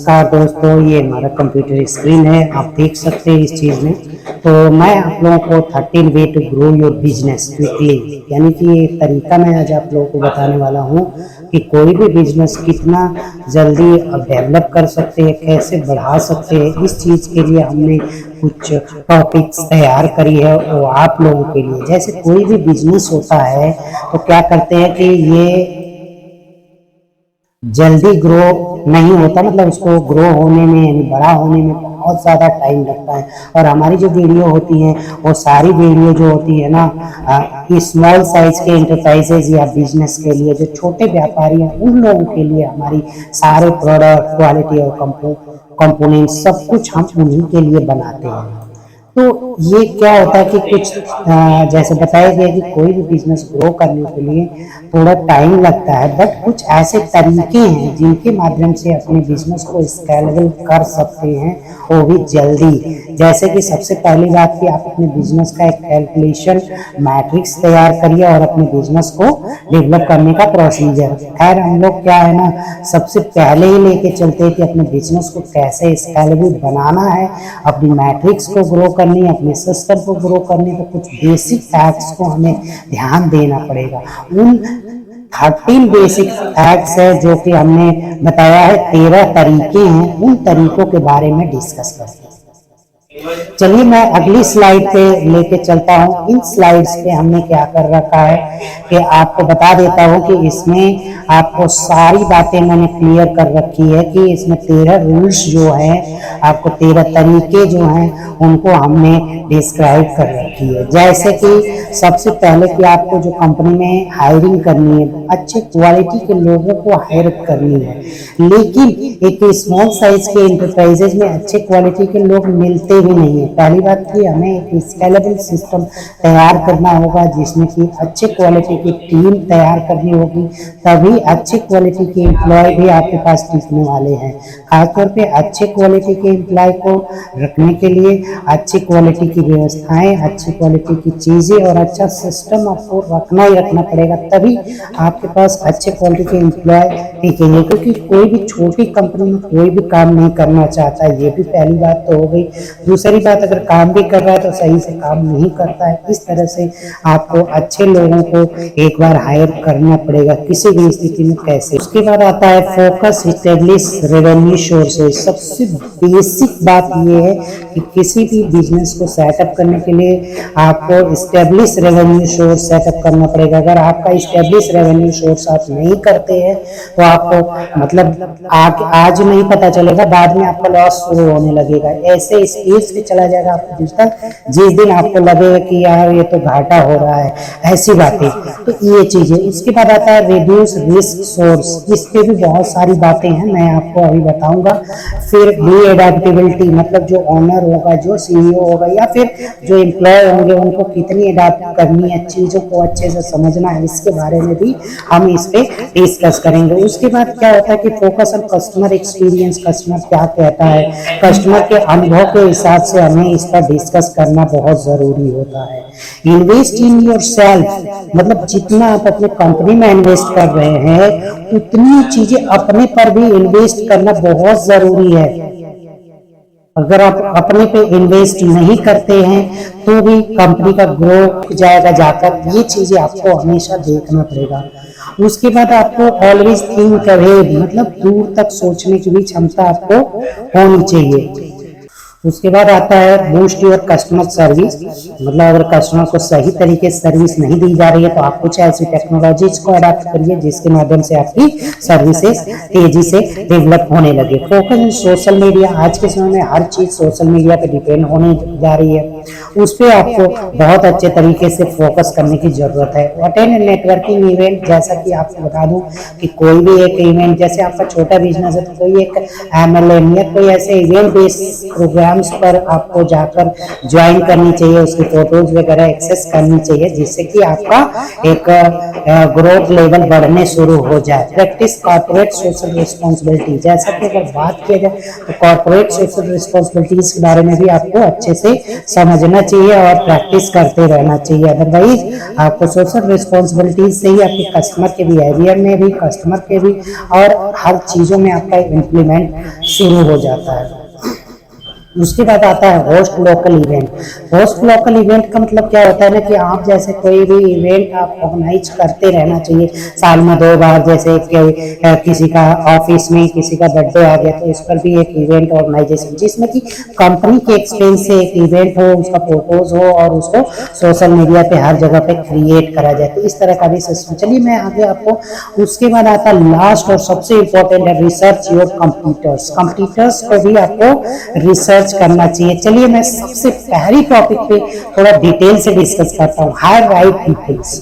नमस्कार दोस्तों, ये हमारा कंप्यूटर स्क्रीन है। आप देख सकते हैं इस चीज़ में। तो मैं आप लोगों को 13 way to grow your business quickly, यानी कि ये तरीका मैं आज आप लोगों को बताने वाला हूँ कि कोई भी बिजनेस कितना जल्दी डेवलप कर सकते हैं, कैसे बढ़ा सकते हैं। इस चीज़ के लिए हमने कुछ टॉपिक्स तैयार करी है वो आप लोगों के लिए। जैसे कोई भी बिजनेस होता है तो क्या करते हैं कि ये जल्दी ग्रो नहीं होता, मतलब उसको ग्रो होने में यानी बड़ा होने में बहुत ज़्यादा टाइम लगता है। और हमारी जो वीडियो होती है वो सारी वीडियो जो होती है ना, स्मॉल साइज के एंटरप्राइजेज या बिजनेस के लिए, जो छोटे व्यापारी हैं उन लोगों के लिए हमारी सारे प्रोडक्ट, क्वालिटी और कंपोनेंट सब कुछ हम उन्हीं के लिए बनाते हैं। तो ये क्या होता है कि कुछ जैसे बताया गया कि कोई भी बिजनेस ग्रो करने के लिए थोड़ा टाइम लगता है, बट कुछ ऐसे तरीके हैं जिनके माध्यम से अपने बिजनेस को स्केलेबल कर सकते हैं, वो भी जल्दी। जैसे कि सबसे पहली बात कि आप अपने बिजनेस का एक कैलकुलेशन मैट्रिक्स तैयार करिए और अपने बिजनेस को डेवलप करने का प्रोसीजर। खैर हम लोग क्या है ना, सबसे पहले ही लेके चलते हैं कि अपने बिजनेस को कैसे स्केलेबल बनाना है, अपनी मैट्रिक्स को ग्रो करनी, अपने सिस्टम को ग्रो करने को कुछ बेसिक फैक्ट्स को हमें ध्यान देना पड़ेगा। उन 13 बेसिक फैक्ट्स है जो कि हमने बताया है, 13 तरीके हैं, उन तरीकों के बारे में डिस्कस करते हैं। चलिए मैं अगली स्लाइड पे लेके चलता हूँ। इन स्लाइड्स पे हमने क्या कर रखा है कि आपको बता देता हूँ कि इसमें आपको सारी बातें मैंने क्लियर कर रखी है कि इसमें 13 रूल्स जो हैं, आपको 13 तरीके जो हैं उनको हमने डिस्क्राइब कर रखी है। जैसे कि सबसे पहले कि आपको जो कंपनी में हायरिंग करनी है, अच्छे क्वालिटी के लोगों को हायर करनी है। लेकिन एक स्मॉल साइज के एंटरप्राइजेज में अच्छे क्वालिटी के लोग मिलते भी नहीं है। पहली बात कि हमें एक स्केलेबल सिस्टम तैयार करना होगा जिसमें कि अच्छे क्वालिटी की टीम तैयार करनी होगी, तभी अच्छे क्वालिटी के एम्प्लॉय भी आपके पास टिकने वाले हैं। खासतौर पे अच्छे क्वालिटी के एम्प्लॉय को रखने के लिए अच्छी क्वालिटी की व्यवस्थाएं, अच्छी क्वालिटी की चीज़ें और अच्छा सिस्टम आपको रखना ही रखना पड़ेगा, तभी आपके पास अच्छे क्वालिटी के एम्प्लॉय टिकेंगे। क्योंकि कोई भी छोटी कंपनी में कोई भी काम नहीं करना चाहता है, ये भी पहली बात तो हो गई। दूसरी बात, अगर काम भी कर रहा है तो सही से काम नहीं करता है। इस तरह से आपको अच्छे लोगों को एक बार हायर करना पड़ेगा किसी भी स्थिति में। कैसे? उसके बाद आता है फोकस, एस्टेब्लिश रेवेन्यू सोर्सेज। सबसे बेसिक बात ये है कि किसी भी बिजनेस को सेटअप करने के लिए आपको एस्टेब्लिश रेवेन्यू सोर्स सेटअप करना पड़ेगा। अगर आपका एस्टेब्लिश रेवेन्यू सोर्स आप नहीं करते हैं तो आपको मतलब आज नहीं पता चलेगा, बाद में आपका लॉस शुरू होने लगेगा। ऐसे स्पीड से चला जाएगा आपका बिजनेस, जिस दिन आपको लगेगा कि यार ये तो घाटा हो रहा है, ऐसी बातें। तो ये चीजें। उसके बाद आता है रिड्यूस रिस्क सोर्स। इस पे भी बहुत सारी बातें हैं, मैं आपको अभी बताऊंगा। फिर बी एडेप्टेबिलिटी, मतलब जो ऑनर होगा, जो सीईओ होगा या फिर जो एम्प्लॉय होंगे उनको कितनी एडाप्ट करनी है, चीजों को अच्छे से समझना है, इसके बारे में भी हम इस पे डिस्कस करेंगे। उसके बाद क्या होता है कि focus on customer experience. Customer क्या कहता है, कस्टमर के अनुभव के हिसाब से हमें इस पर डिस्कस करना बहुत जरूरी होता है। इन्वेस्ट इन योर सेल्फ, मतलब जितना आप अपने कंपनी में इन्वेस्ट कर रहे हैं उतनी चीजें अपने पर भी इन्वेस्ट करना बहुत जरूरी है। अगर आप अपने पे इन्वेस्ट नहीं करते हैं तो भी कंपनी का ग्रो जाएगा जाकर। ये चीजें आपको हमेशा देखना पड़ेगा। उसके बाद आपको ऑलवेज थिंक अहेड, मतलब दूर तक सोचने की भी क्षमता आपको होनी चाहिए। उसके बाद आता है बूस्ट योर कस्टमर सर्विस, मतलब अगर कस्टमर को सही तरीके से सर्विस नहीं दी जा रही है तो आप कुछ ऐसी टेक्नोलॉजीज को अडॉप्ट करिए जिसके माध्यम से आपकी सर्विसेज तेजी से डेवलप होने लगे। Focus on social media. आज के समय में हर चीज सोशल मीडिया पे डिपेंड होने जा रही है, उस पर आपको बहुत अच्छे तरीके से फोकस करने की जरूरत है। अटेंड नेटवर्किंग इवेंट, जैसा कि आपको बता दूं कि कोई भी एक इवेंट, जैसे आपका छोटा बिजनेस है तो कोई एक MLM या कोई ऐसे इवेंट बेस्ड प्रोग्राम पर आपको जाकर ज्वाइन करनी चाहिए, उसकी फोटोज वगैरह एक्सेस करनी चाहिए, जिससे कि आपका एक ग्रोथ लेवल बढ़ने शुरू हो जाए। Practice corporate social responsibility. जैसा कि अगर बात किया जाए तो कॉर्पोरेट सोशल रिस्पॉन्सिबिलिटीज के बारे में भी आपको अच्छे से समझ समझना चाहिए और प्रैक्टिस करते रहना चाहिए। अदरवाइज आपको सोशल रिस्पॉन्सिबिलिटीज से ही आपके कस्टमर के बिहेवियर में भी, कस्टमर के भी, और हर चीज़ों में आपका इम्प्लीमेंट शुरू हो जाता है। उसके बाद आता है host local event. Host local event का मतलब क्या होता है ना कि आप जैसे कोई भी इवेंट आप ऑर्गेनाइज करते रहना चाहिए साल में 2 बार। जैसे किसी का ऑफिस में किसी का बर्थडे आ गया तो उस पर भी एक इवेंट ऑर्गेनाइजेशन, जिसमें कि कंपनी के एक्सपेंस से एक इवेंट हो, उसका फोटोज हो और उसको सोशल मीडिया पे हर जगह पे क्रिएट करा जाए। तो इस तरह का भी सिस्टम। चलिए मैं आगे आपको, उसके बाद आता है लास्ट और सबसे इम्पोर्टेंट है रिसर्च योर कंप्यूटर्स। कंप्यूटर्स को भी आपको रिसर्च करना चाहिए। चलिए मैं सबसे पहली टॉपिक पे थोड़ा डिटेल से डिस्कस करता हूँ, हायर राइट पीपल्स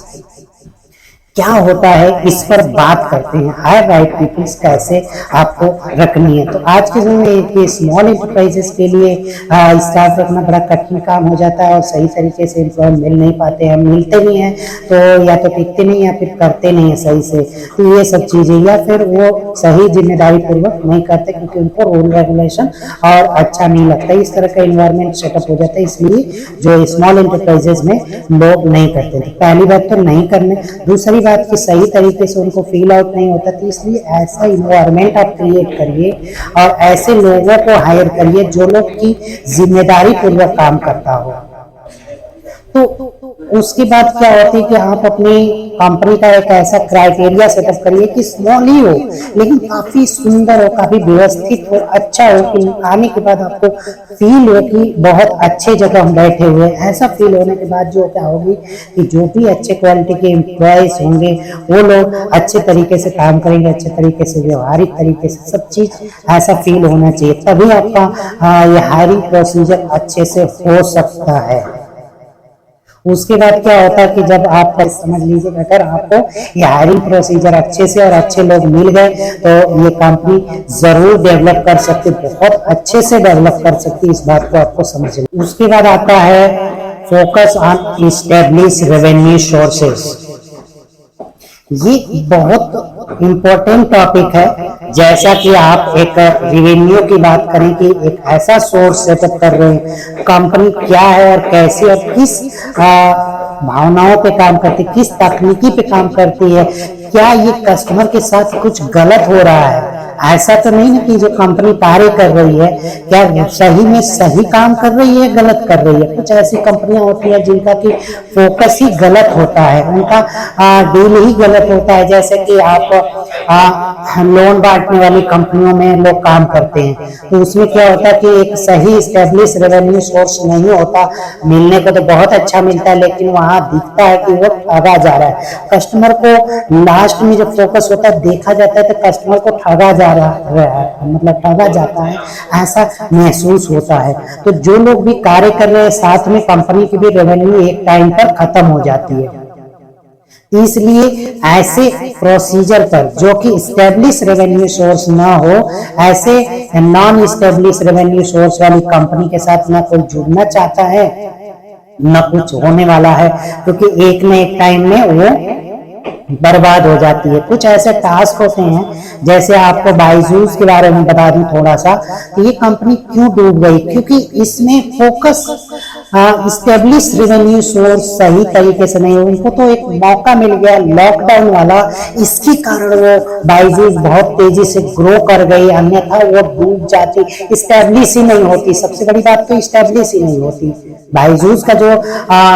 क्या होता है, इस पर बात करते हैं। हायर राइट पीपल्स कैसे आपको रखनी है। तो आज के समय में स्मॉल एंटरप्राइजेस के लिए स्टाफ रखना बड़ा कठिन काम हो जाता है और सही तरीके से एम्प्लॉय मिल नहीं पाते हैं। मिलते भी हैं तो या तो टिकते नहीं या फिर करते नहीं है सही से। तो ये सब चीजें, या फिर वो सही जिम्मेदारी पूर्वक नहीं करते क्योंकि उनको रूल रेगुलेशन और अच्छा नहीं लगता। इस तरह का इन्वायरमेंट सेटअप हो जाता है, इसलिए जो स्मॉल एंटरप्राइजेस में लोग नहीं करते। तो पहली बात तो नहीं करने, दूसरी बात कि सही तरीके से उनको फील आउट नहीं होता। तो इसलिए ऐसा इन्वायरमेंट आप क्रिएट करिए और ऐसे लोगों को हायर करिए जो लोग की जिम्मेदारी पूर्वक काम करता हो। तो उसके बाद क्या होती है कि आप अपनी कंपनी का एक ऐसा क्राइटेरिया सेटअप करिए कि स्मॉल ही हो लेकिन काफी सुंदर हो, काफी व्यवस्थित हो, अच्छा हो, कि आने के बाद आपको फील हो कि बहुत अच्छे जगह हम बैठे हुए। ऐसा फील होने के बाद जो क्या होगी कि जो भी अच्छे क्वालिटी के एम्प्लॉयज होंगे वो लोग अच्छे तरीके से काम करेंगे, अच्छे तरीके से, व्यवहारिक तरीके से, सब चीज ऐसा फील होना चाहिए। तभी आपका ये हायरिंग प्रोसीजर अच्छे से हो सकता है। उसके बाद क्या होता है कि जब आप समझ लीजिए अगर आपको ये हायरिंग प्रोसीजर अच्छे से और अच्छे लोग मिल गए तो ये कंपनी जरूर डेवलप कर सकती, बहुत अच्छे से डेवलप कर सकती। इस बात को आपको समझना। उसके बाद आता है focus on establish revenue sources. ये बहुत इम्पोर्टेंट टॉपिक है। जैसा कि आप एक रेवेन्यू की बात करें कि एक ऐसा सोर्स सेटअप कर रहे हैं, कंपनी क्या है और कैसे और किस भावनाओं पे काम करती है, किस तकनीकी पे काम करती है, क्या ये कस्टमर के साथ कुछ गलत हो रहा है। ऐसा तो नहीं ना कि जो कंपनी कार्य कर रही है क्या सही में सही काम कर रही है, गलत कर रही है। कुछ ऐसी कंपनियां होती है जिनका कि फोकस ही गलत होता है, उनका डील ही गलत होता है। जैसे कि आप लोन बांटने वाली कंपनियों में लोग काम करते हैं तो उसमें क्या होता है कि एक सही एस्टेब्लिश रेवेन्यू सोर्स नहीं होता। मिलने को तो बहुत अच्छा मिलता है लेकिन वहां दिखता है कि वो ठगा जा रहा है। कस्टमर को लास्ट में जब फोकस होता है देखा जाता है तो कस्टमर को ठगा जा रहा है, मतलब ठगा जाता है, ऐसा महसूस होता है। तो जो लोग भी कार्य कर रहे हैं साथ में कंपनी की भी रेवेन्यू एक टाइम पर खत्म हो जाती है। इसलिए ऐसे प्रोसीजर पर जो कि स्टेब्लिश रेवेन्यू सोर्स ना हो, ऐसे नॉन स्टेब्लिश रेवेन्यू सोर्स वाली कंपनी के साथ ना कोई जुड़ना चाहता है न कुछ होने वाला है, क्योंकि एक न एक टाइम में वो बर्बाद हो जाती है। कुछ ऐसे टास्क होते हैं, जैसे आपको बायजूस के बारे में बता दूं थोड़ा सा, तो ये कंपनी क्यों डूब गई, क्योंकि इसमें फोकस स्टेब्लिश रेवेन्यू सोर्स सही तरीके से नहीं। उनको तो एक मौका मिल गया लॉकडाउन वाला, इसके कारण वो बायजूस बहुत तेजी से ग्रो कर गई, अन्यथा वो डूब जाती, स्टेब्लिश ही नहीं होती। सबसे बड़ी बात तो स्टेब्लिश ही नहीं होती। बायजूस का जो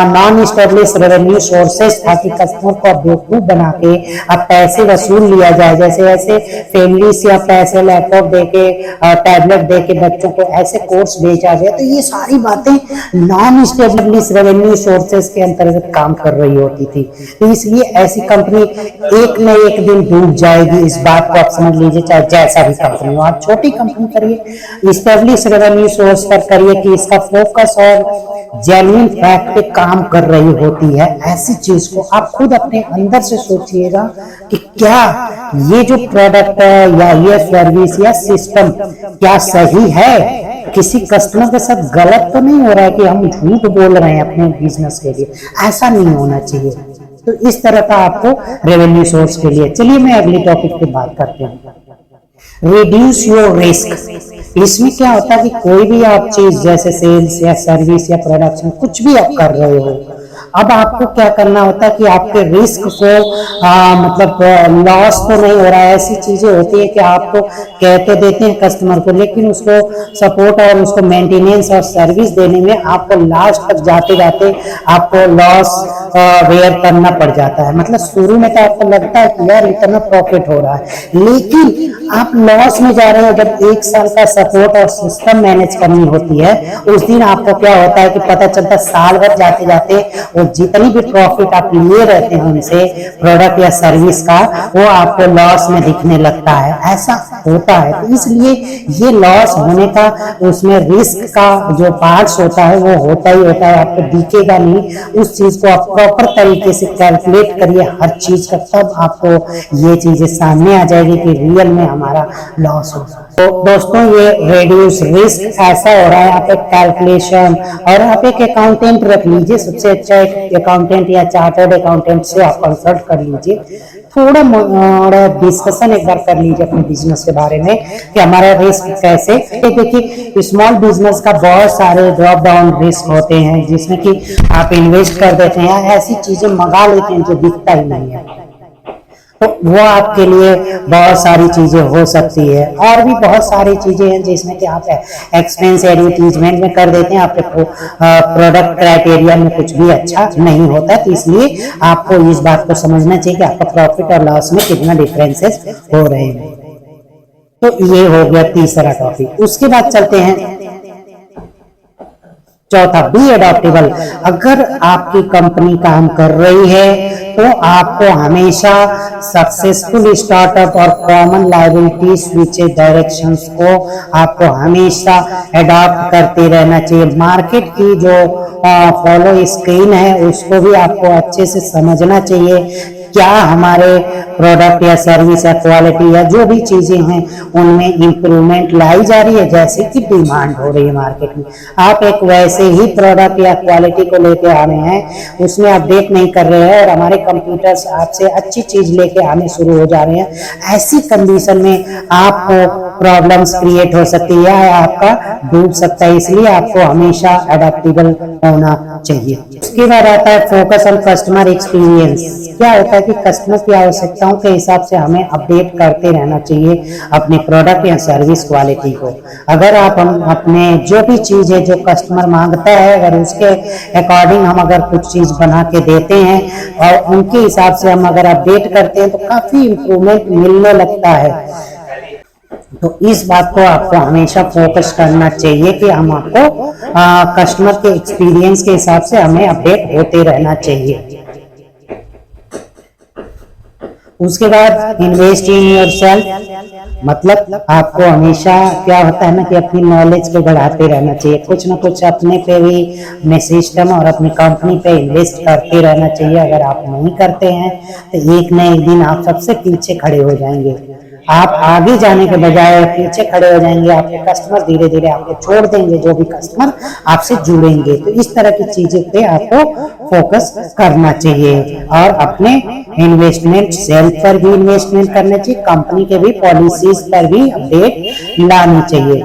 नॉन स्टेब्लिश रेवेन्यू सोर्सेस था कि कस्टमर को बेवकूफ बना के अब पैसे वसूल लिया जाए, जैसे ऐसे फैमिली से अब पैसे लैपटॉप देके टैबलेट देके बच्चों को ऐसे कोर्स बेचा गया। तो ये सारी बातें नॉन स्टेब्लिश रेवेन्यू सोर्सेस के अंतर्गत काम कर रही होती थी। तो इसलिए ऐसी कंपनी एक न एक दिन डूब जाएगी, इस बात को आप समझ लीजिए, चाहे जैसा भी कंपनी हो। आप छोटी कंपनी करिए, स्टेब्लिश रेवेन्यू सोर्स पर करिए कि इसका फोकस और जेन्युइन फैक्ट पे काम कर रही होती है। ऐसी चीज को आप खुद अपने अंदर से सोचिएगा कि क्या ये जो प्रोडक्ट है या ये सर्विस या सिस्टम क्या सही है, किसी कस्टमर के साथ गलत तो नहीं हो रहा है कि हम झूठ बोल रहे हैं अपने बिजनेस के लिए। ऐसा नहीं होना चाहिए। तो इस तरह का आपको रेवेन्यू सोर्स के लिए। चलिए मैं अगली टॉपिक पे बात करते हैं, रिड्यूस योर रिस्क। इसमें क्या होता है कि कोई भी आप चीज जैसे सेल्स या सर्विस या प्रोडक्शन कुछ भी आप कर रहे हो, अब आपको क्या करना होता है कि आपके रिस्क को मतलब लॉस तो नहीं हो रहा है। ऐसी चीजें होती है कि आपको कहते देते हैं कस्टमर को, लेकिन उसको सपोर्ट और उसको मेंटेनेंस और सर्विस देने में आपको लास्ट तक जाते जाते आपको लॉस बेयर करना पड़ जाता है। मतलब शुरू में तो आपको लगता है कि यार इतना प्रॉफिट हो रहा है, लेकिन आप लॉस में जा रहे हो। जब 1 साल का सपोर्ट और सिस्टम मैनेज करनी होती है, उस दिन आपको क्या होता है कि पता चलता साल भर जाते जाते वो जितनी भी प्रॉफिट आप लिए रहते हैं उनसे प्रोडक्ट या सर्विस का, वो आपको लॉस में दिखने लगता है। ऐसा होता है, तो इसलिए ये लॉस होने का उसमें रिस्क का जो पार्ट्स होता है वो होता ही होता है, आपको दिखेगा नहीं। उस चीज को आप प्रॉपर तरीके से कैलकुलेट करिए हर चीज का, तब आपको ये चीजें सामने आ जाएगी कि रियल में हमारा लॉस हो। तो दोस्तों ये रेड्यूस रिस्क ऐसा हो रहा है, आप एक कैलकुलेशन और आप एक अकाउंटेंट रख लीजिए। सबसे अच्छा एक अकाउंटेंट या चार्टर्ड अकाउंटेंट से आप कंसल्ट कर लीजिए, थोड़ा डिस्कशन एक बार कर लीजिए अपने बिजनेस के बारे में कि हमारा रिस्क कैसे। देखिए स्मॉल बिजनेस का बहुत सारे ड्रॉप डाउन रिस्क होते हैं, जिसमें कि आप इन्वेस्ट कर देते हैं, ऐसी चीजें मंगा लेते हैं जो दिखता ही नहीं है, तो वो आपके लिए बहुत सारी चीजें हो सकती है। और भी बहुत सारी चीजें हैं जिसमें कि आप एक्सपेंस एडवर्टीजमेंट में कर देते हैं, आपके प्रोडक्ट क्राइटेरिया में कुछ भी अच्छा नहीं होता। तो इसलिए आपको इस बात को समझना चाहिए कि आपका प्रॉफिट और लॉस में कितना डिफरेंसेस हो रहे हैं। तो ये हो गया तीसरा टॉपिक। उसके बाद चलते हैं चौथा, बी एडॉप्टेबल। अगर आपकी कंपनी काम कर रही है तो आपको हमेशा सक्सेसफुल स्टार्टअप और कॉमन लायबिलिटी स्विच डायरेक्शंस को आपको हमेशा एडॉप्ट करते रहना चाहिए। मार्केट की जो फॉलो स्क्रीन है उसको भी आपको अच्छे से समझना चाहिए, क्या हमारे प्रोडक्ट या सर्विस या क्वालिटी या जो भी चीजें हैं उनमें इंप्रूवमेंट लाई जा रही है, जैसे कि डिमांड हो रही है मार्केट में। आप एक वैसे ही प्रोडक्ट या क्वालिटी को लेके आ रहे हैं, उसमें अपडेट नहीं कर रहे हैं और हमारे कंप्यूटर्स आपसे अच्छी चीज लेके आने शुरू हो जा रहे हैं, ऐसी कंडीशन में आपको प्रॉब्लम्स क्रिएट हो सकती है या आपका डूब सकता है। इसलिए आपको हमेशा अडेप्टेबल होना चाहिए। उसके बाद आता है फोकस ऑन कस्टमर एक्सपीरियंस। क्या होता है कि कस्टमर की आवश्यकताओं के हिसाब से हमें अपडेट करते रहना चाहिए अपने प्रोडक्ट या सर्विस क्वालिटी को। अगर आप हम अपने जो भी चीज है जो कस्टमर मांगता है, अगर उसके अकॉर्डिंग हम अगर कुछ चीज बना के देते हैं और उनके हिसाब से हम अगर अपडेट करते हैं तो काफी इम्प्रूवमेंट मिलने लगता है। तो इस बात को आपको हमेशा फोकस करना चाहिए कि हम आपको कस्टमर के एक्सपीरियंस के हिसाब से हमें अपडेट होते रहना चाहिए। उसके बाद इन्वेस्ट इन योरसेल्फ, मतलब आपको हमेशा क्या होता है ना कि अपनी नॉलेज को बढ़ाते रहना चाहिए, कुछ ना कुछ अपने पे भी, अपने सिस्टम और अपनी कंपनी पे इन्वेस्ट करते रहना चाहिए। अगर आप नहीं करते हैं तो एक न एक दिन आप सबसे पीछे खड़े हो जाएंगे। आप आगे जाने के बजाय पीछे खड़े हो जाएंगे, आपके कस्टमर धीरे धीरे आपको छोड़ देंगे, जो भी कस्टमर आपसे जुड़ेंगे। तो इस तरह की चीजें पे आपको फोकस करना चाहिए और अपने इन्वेस्टमेंट सेल्फ पर भी इन्वेस्टमेंट करना चाहिए, कंपनी के भी पॉलिसीज पर भी अपडेट लानी चाहिए।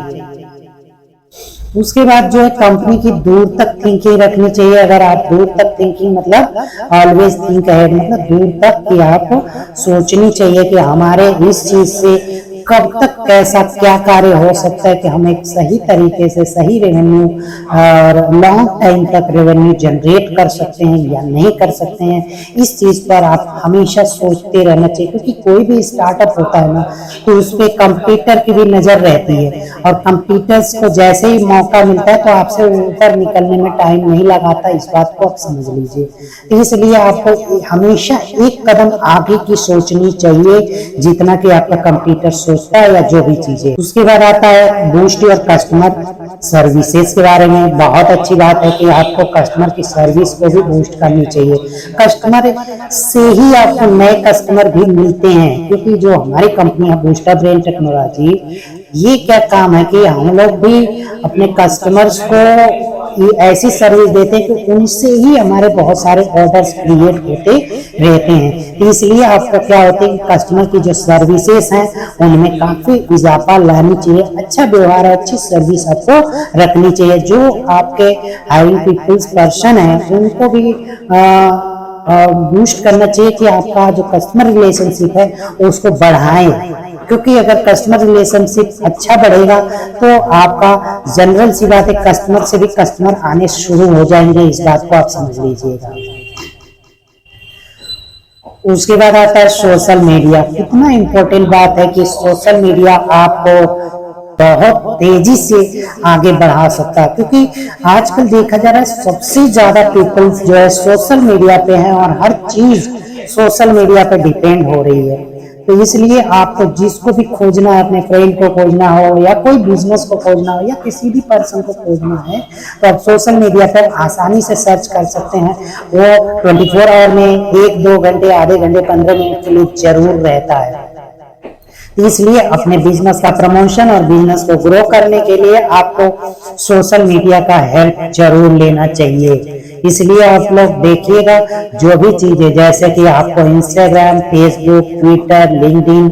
उसके बाद जो है कंपनी की दूर तक थिंकिंग रखनी चाहिए। अगर आप दूर तक थिंकिंग मतलब ऑलवेज थिंक अहेड, मतलब दूर तक की आपको सोचनी चाहिए कि हमारे इस चीज से कब तक कैसा क्या कार्य हो सकता है कि हम एक सही तरीके से सही रेवेन्यू और लॉन्ग टाइम तक रेवेन्यू जनरेट कर सकते हैं या नहीं कर सकते हैं। इस चीज पर आप हमेशा सोचते रहना चाहिए, क्योंकि कोई भी स्टार्टअप होता है ना तो उस पर कंप्यूटर की भी नजर रहती है और कंप्यूटर्स को जैसे ही मौका मिलता है तो आपसे ऊपर निकलने में टाइम नहीं लगाता। इस बात को आप समझ लीजिए। तो इसलिए आपको हमेशा एक कदम आगे की सोचनी चाहिए जितना कि आपका कंप्यूटर सोचता है या जो भी चीजें। उसके बाद आता है बूस्ट योर कस्टमर सर्विसेज के बारे में। बहुत अच्छी बात है कि आपको कस्टमर की सर्विस को भी बूस्ट करनी चाहिए। कस्टमर से ही आपको नए कस्टमर भी मिलते हैं, क्योंकि जो हमारी कंपनी है बूस्टर ब्रेन टेक्नोलॉजी, ये क्या काम है कि हम लोग भी अपने कस्टमर्स को ऐसी सर्विस देते हैं कि उनसे ही हमारे बहुत सारे ऑर्डर्स क्रिएट होते रहते हैं। इसलिए आपको क्या होता है कि कस्टमर की जो सर्विसेज हैं उनमें काफी इजाफा लानी चाहिए, अच्छा व्यवहार, अच्छी सर्विस आपको रखनी चाहिए। जो आपके हायरिंग पीपल्स पर्सन है उनको भी बूस्ट करना चाहिए कि आपका जो कस्टमर रिलेशनशिप है उसको बढ़ाएं, क्योंकि अगर कस्टमर रिलेशनशिप अच्छा बढ़ेगा तो आपका जनरल सी बात है कस्टमर से भी कस्टमर आने शुरू हो जाएंगे, इस बात को आप समझ लीजिएगा। उसके बाद आता है सोशल मीडिया। कितना इम्पोर्टेंट बात है कि सोशल मीडिया आपको बहुत तेजी से आगे बढ़ा सकता है, क्योंकि आजकल देखा जा रहा है सबसे ज्यादा पीपल्स जो है सोशल मीडिया पे हैं और हर चीज सोशल मीडिया पे डिपेंड हो रही है। तो इसलिए आपको जिसको भी खोजना है, अपने फ्रेंड को खोजना हो या कोई बिजनेस को खोजना हो या किसी भी पर्सन को खोजना है तो आप सोशल मीडिया पर आसानी से सर्च कर सकते हैं। वो 24 आवर में 1-2 घंटे, आधे घंटे, 15 मिनट के लिए जरूर रहता है। इसलिए अपने बिजनेस का प्रमोशन और बिजनेस को ग्रो करने के लिए आपको सोशल मीडिया का हेल्प जरूर लेना चाहिए। इसलिए आप लोग देखिएगा जो भी चीजें, जैसे कि आपको इंस्टाग्राम, फेसबुक, ट्विटर, लिंक्डइन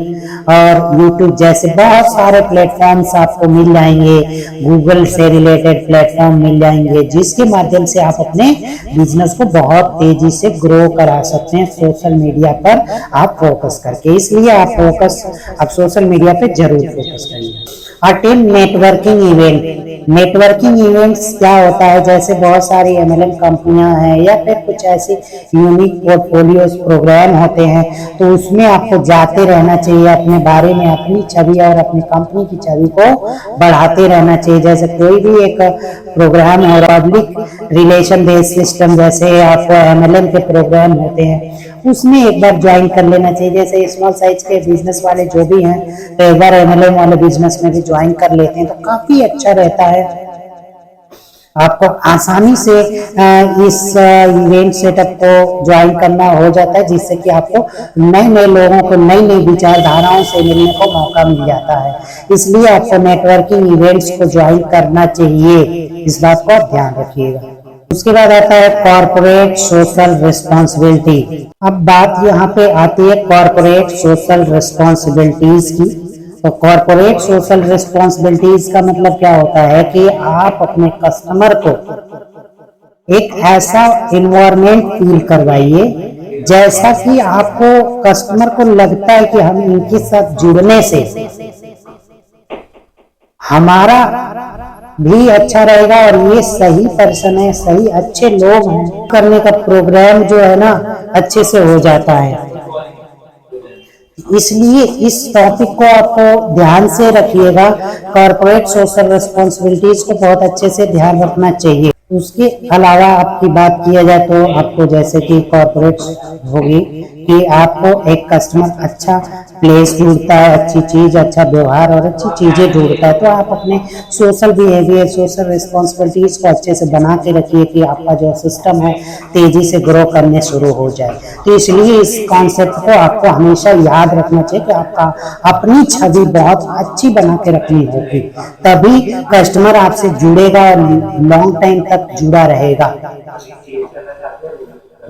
और यूट्यूब जैसे बहुत सारे प्लेटफॉर्म्स आपको मिल जाएंगे, गूगल से रिलेटेड प्लेटफॉर्म मिल जाएंगे, जिसके माध्यम से आप अपने बिजनेस को बहुत तेजी से ग्रो करा सकते हैं सोशल मीडिया पर आप फोकस करके। इसलिए आप सोशल मीडिया पे जरूर फोकस करिए। Attend networking event. Networking events क्या होता है, जैसे बहुत सारी एमएलएम कंपनियां हैं या फिर कुछ ऐसे यूनिक पोर्टफोलियोज प्रोग्राम होते हैं, तो उसमें आपको जाते रहना चाहिए, अपने बारे में अपनी छवि और अपनी कंपनी की छवि को बढ़ाते रहना चाहिए। जैसे कोई भी एक प्रोग्राम और पब्लिक रिलेशन बेस्ड सिस्टम जैसे आपको एमएलएम के प्रोग्राम होते हैं उसमें एक बार ज्वाइन कर लेना चाहिए। जैसे स्मॉल साइज के बिजनेस वाले जो भी हैं तो एक बार एमएलएम वाले बिजनेस में भी ज्वाइन कर लेते हैं तो काफी अच्छा रहता है। आपको आसानी से इस इवेंट सेटअप को ज्वाइन करना हो जाता है, जिससे कि आपको नए नए लोगों को नई नई विचारधाराओं से मिलने को मौका मिल जाता है। इसलिए आपको नेटवर्किंग इवेंट्स को ज्वाइन करना चाहिए, इस बात को आप ध्यान रखिएगा। उसके बाद आता है कॉर्पोरेट सोशल रिस्पॉन्सिबिलिटी। अब बात यहाँ पे आती है कॉर्पोरेट सोशल रिस्पॉन्सिबिलिटीज की। तो कॉर्पोरेट सोशल रिस्पॉन्सिबिलिटीज का मतलब क्या होता है कि आप अपने कस्टमर को एक ऐसा इन्वायरमेंट फील करवाइए जैसा कि आपको कस्टमर को लगता है कि हम इनके साथ जुड़ने से हमारा भी अच्छा रहेगा और ये सही पर्सन है, सही अच्छे लोग हैं, करने का प्रोग्राम जो है ना अच्छे से हो जाता है। इसलिए इस टॉपिक को आपको ध्यान से रखिएगा। कॉर्पोरेट सोशल रिस्पॉन्सिबिलिटीज को बहुत अच्छे से ध्यान रखना चाहिए। उसके अलावा आपकी बात किया जाए तो आपको जैसे कि कॉर्पोरेट होगी कि आपको एक कस्टमर अच्छा प्लेस ढूंढता है, अच्छी चीज, अच्छा व्यवहार और अच्छी चीजें ढूंढता है, तो आप अपने सोशल बिहेवियर, सोशल रिस्पॉन्सिबिलिटीज को अच्छे से बना के रखिए कि आपका जो सिस्टम है तेजी से ग्रो करने शुरू हो जाए। तो इसलिए इस कॉन्सेप्ट को आपको हमेशा याद रखना चाहिए कि आपका अपनी छवि बहुत अच्छी बना के रखनी होगी, तभी कस्टमर आपसे जुड़ेगा और लॉन्ग टाइम तक जुड़ा रहेगा।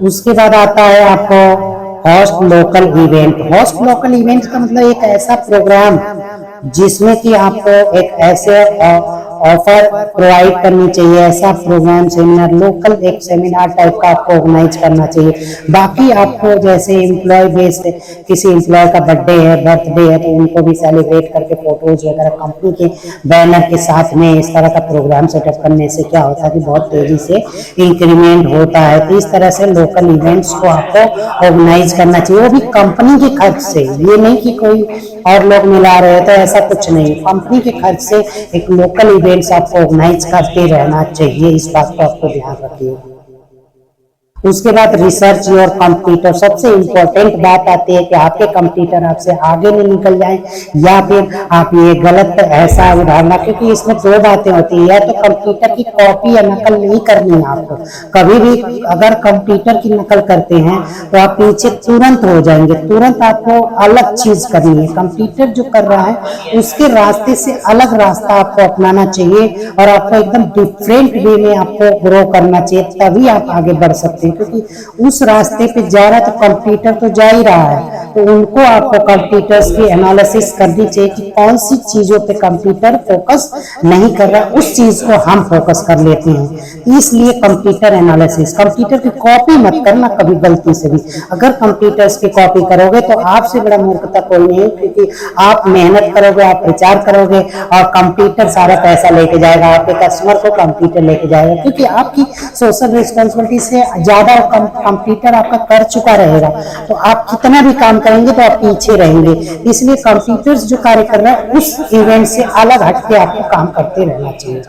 उसके बाद आता है आपको host local event. Host local event का मतलब एक ऐसा प्रोग्राम जिसमें कि आपको एक ऐसे ऑफर प्रोवाइड करनी चाहिए, ऐसा प्रोग्राम सेमिनार लोकल एक सेमिनार टाइप का आपको ऑर्गेनाइज करना चाहिए। बाकी आपको जैसे एम्प्लॉय बेस्ड किसी एम्प्लॉय का बर्थडे है, बर्थडे है तो उनको भी सेलिब्रेट करके फोटोज वगैरह कंपनी के बैनर के साथ में इस तरह का प्रोग्राम सेटअप करने से क्या होता है कि बहुत तेजी से इंक्रीमेंट होता है। तो इस तरह से लोकल इवेंट्स को आपको ऑर्गेनाइज करना चाहिए, वो भी कंपनी के खर्च से। ये नहीं कि कोई और लोग मिला रहे हैं, तो ऐसा कुछ नहीं, कंपनी के खर्च से एक लोकल इवेंट्स आपको ऑर्गेनाइज करते रहना चाहिए। इस बात को आपको ध्यान रखिए। उसके बाद रिसर्च और कंप्यूटर, सबसे इम्पोर्टेंट बात आती है कि आपके कंप्यूटर आपसे आगे नहीं निकल जाए या फिर आप ये गलत ऐसा उदाहरण, क्योंकि इसमें दो बातें होती है, या तो कंप्यूटर की कॉपी या नकल नहीं करनी है आपको। कभी भी अगर कंप्यूटर की नकल करते हैं तो आप पीछे तुरंत हो जाएंगे, तुरंत आपको अलग चीज करनी है। कंप्यूटर जो कर रहा है उसके रास्ते से अलग रास्ता आपको अपनाना चाहिए और आपको एकदम डिफरेंट वे में आपको ग्रो करना चाहिए, तभी आप आगे बढ़ सकते हैं। क्योंकि उस रास्ते पे जा रहा है तो कंप्यूटर तो जा ही रहा है, तो उनको आपको कंप्यूटर्स की एनालिसिस करनी चाहिए कि कौन सी चीजों पे कंप्यूटर फोकस नहीं कर रहा, उस चीज को हम फोकस कर लेते हैं। इसलिए कंप्यूटर एनालिसिस, कंप्यूटर की कॉपी मत करना कभी गलती से भी। अगर कंप्यूटर्स की कॉपी करोगे तो आपसे बड़ा मूर्खता कोई नहीं है, क्योंकि आप मेहनत करोगे, आप प्रचार करोगे और कंप्यूटर सारा पैसा लेके जाएगा, आपके कस्टमर को कंप्यूटर लेके जाएगा, क्योंकि आपकी सोशल रिस्पॉन्सिबिलिटी से ज्यादा कंप्यूटर आपका कर चुका रहेगा। तो आप कितना भी काम करेंगे तो आप पीछे रहेंगे। इसलिए कंप्यूटर्स जो कार्य कर रहा है उस इवेंट से अलग हटके आपको काम करते रहना चाहिए।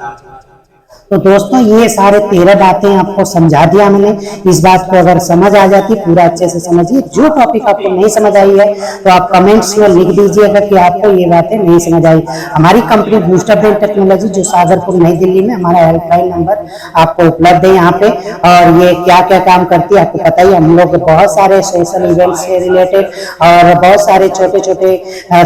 तो दोस्तों ये सारे 13 बातें आपको समझा दिया मैंने। इस बात को अगर समझ आ जाती पूरा अच्छे से समझिए। जो टॉपिक आपको नहीं समझ आई है तो आप कमेंट्स में लिख दीजिएगा कि आपको ये बातें नहीं समझ आई। हमारी कंपनी बूस्टर ब्रेन टेक्नोलॉजी जो सागरपुर नई दिल्ली में, हमारा हेल्पलाइन नंबर आपको उपलब्ध है यहाँ पे। और ये क्या क्या काम करती है आपको पता ही। हम लोग बहुत सारे सोशल इवेंट से रिलेटेड और बहुत सारे छोटे छोटे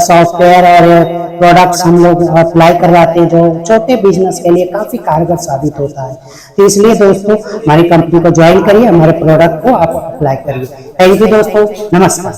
सॉफ्टवेयर और प्रोडक्ट्स हम लोग अप्लाई करवाते हैं जो छोटे बिजनेस के लिए काफी कारगर साबित होता है। तो इसलिए दोस्तों हमारी कंपनी को ज्वाइन करिए, हमारे प्रोडक्ट को आप अप्लाई करिए। थैंक यू दोस्तों, नमस्कार।